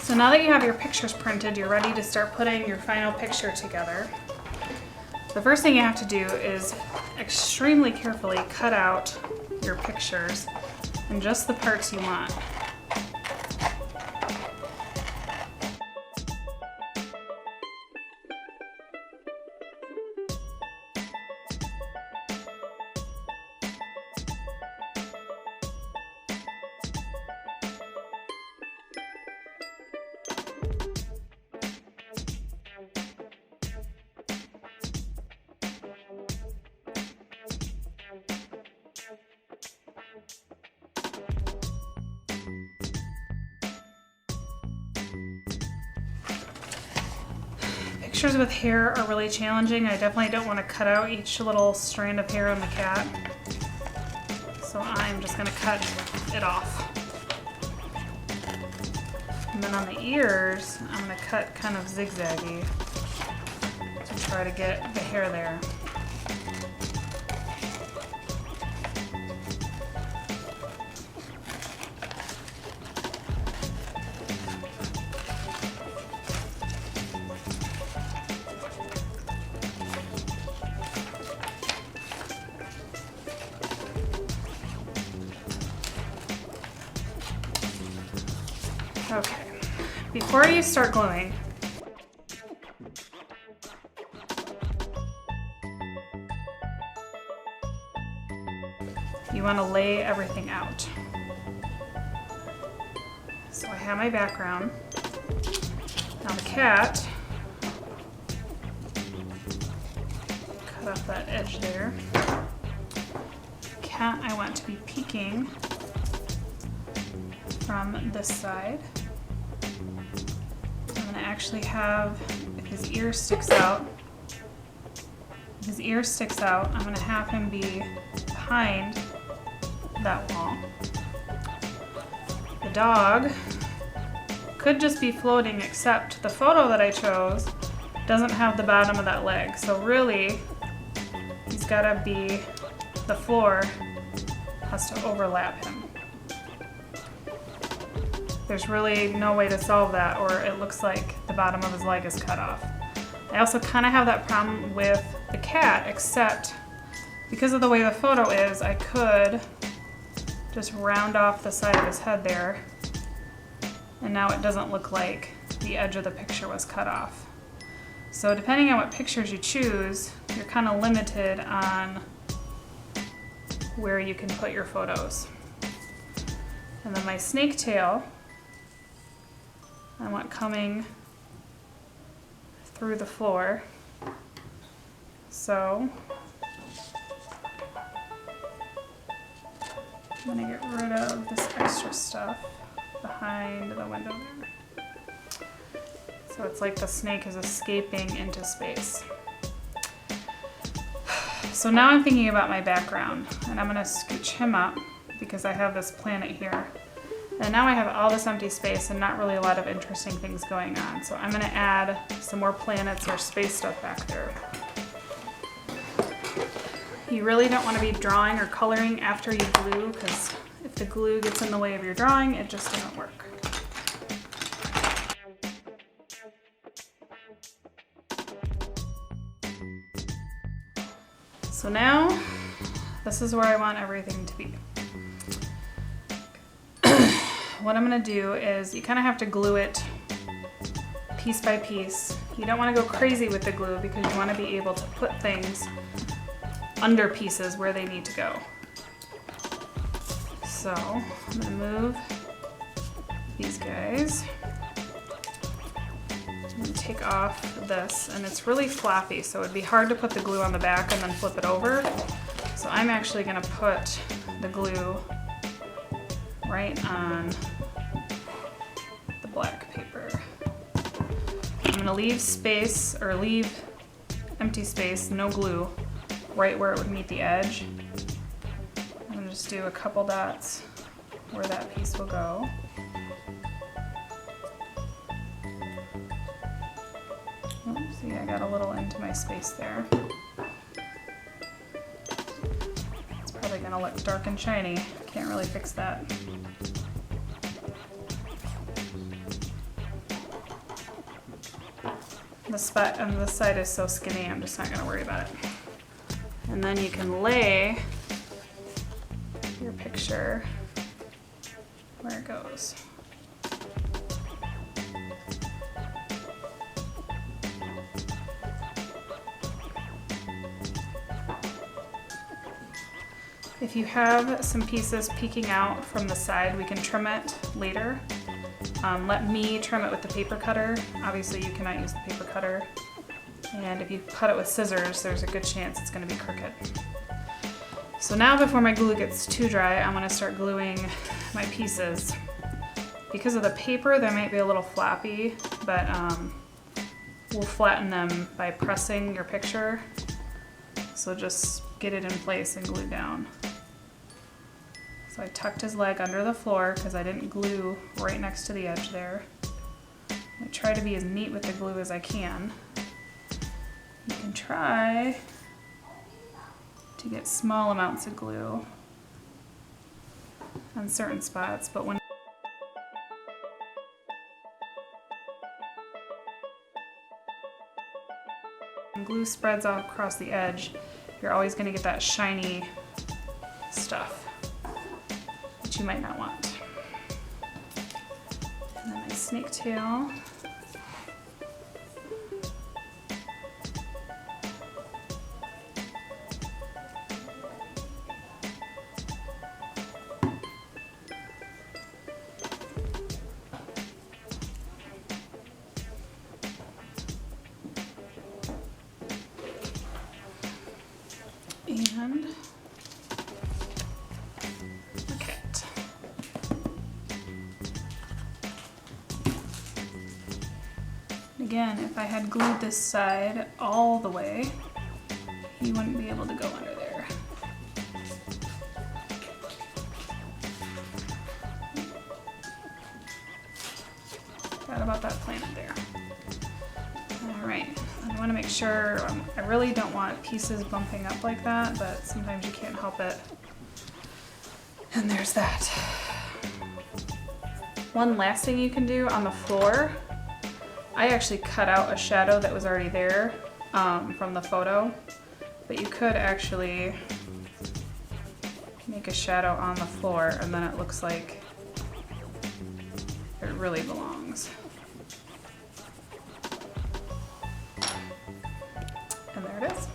So now that you have your pictures printed, you're ready to start putting your final picture together. The first thing you have to do is extremely carefully cut out your pictures and just the parts you want. Pictures with hair are really challenging. I definitely don't want to cut out each little strand of hair on the cat. So I'm just going to cut it off. And then on the ears, I'm going to cut kind of zigzaggy to try to get the hair there. Okay, before you start gluing, you want to lay everything out. So I have my background. Now the cat, cut off that edge there. Cat I want to be peeking from this side. I'm going to actually have, if his ear sticks out, I'm going to have him be behind that wall. The dog could just be floating, except the photo that I chose doesn't have the bottom of that leg. So really, he's got to be, the floor has to overlap him. There's really no way to solve that, or it looks like the bottom of his leg is cut off. I also kind of have that problem with the cat, except because of the way the photo is, I could just round off the side of his head there, and now it doesn't look like the edge of the picture was cut off. So depending on what pictures you choose, you're kind of limited on where you can put your photos. And then my snake tail, I want coming through the floor. So I'm gonna get rid of this extra stuff behind the window there. So it's like the snake is escaping into space. So now I'm thinking about my background, and I'm gonna scooch him up because I have this planet here. And now I have all this empty space and not really a lot of interesting things going on. So I'm gonna add some more planets or space stuff back there. You really don't wanna be drawing or coloring after you glue, because if the glue gets in the way of your drawing, it just doesn't work. So now, this is where I want everything to be. What I'm gonna do is, you kind of have to glue it piece by piece. You don't want to go crazy with the glue because you want to be able to put things under pieces where they need to go. So I'm gonna move these guys. I'm gonna take off this, and it's really floppy, so it'd be hard to put the glue on the back and then flip it over. So I'm actually gonna put the glue right on the black paper. I'm gonna leave space, or leave empty space, no glue, right where it would meet the edge. I'm gonna just do a couple dots where that piece will go. Oops, see, I got a little into my space there. It's probably gonna look dark and shiny. Can't really fix that. The spot on this side is so skinny, I'm just not gonna worry about it. And then you can lay your picture where it goes. If you have some pieces peeking out from the side, we can trim it later. Let me trim it with the paper cutter. Obviously you cannot use the paper cutter. And if you cut it with scissors, there's a good chance it's gonna be crooked. So now before my glue gets too dry, I'm gonna start gluing my pieces. Because of the paper, they might be a little floppy, but we'll flatten them by pressing your picture. So just get it in place and glue down. So I tucked his leg under the floor because I didn't glue right next to the edge there. I try to be as neat with the glue as I can. You can try to get small amounts of glue on certain spots, but when glue spreads out across the edge, you're always going to get that shiny stuff, which you might not want. And then my snake tail. And look at. Again, if I had glued this side all the way, you wouldn't be able to go under there. Forgot about that planet there. All right. I want to make sure, I really don't want pieces bumping up like that, but sometimes you can't help it. And there's that. One last thing you can do on the floor, I actually cut out a shadow that was already there from the photo, but you could actually make a shadow on the floor and then it looks like it really belongs. And there it is.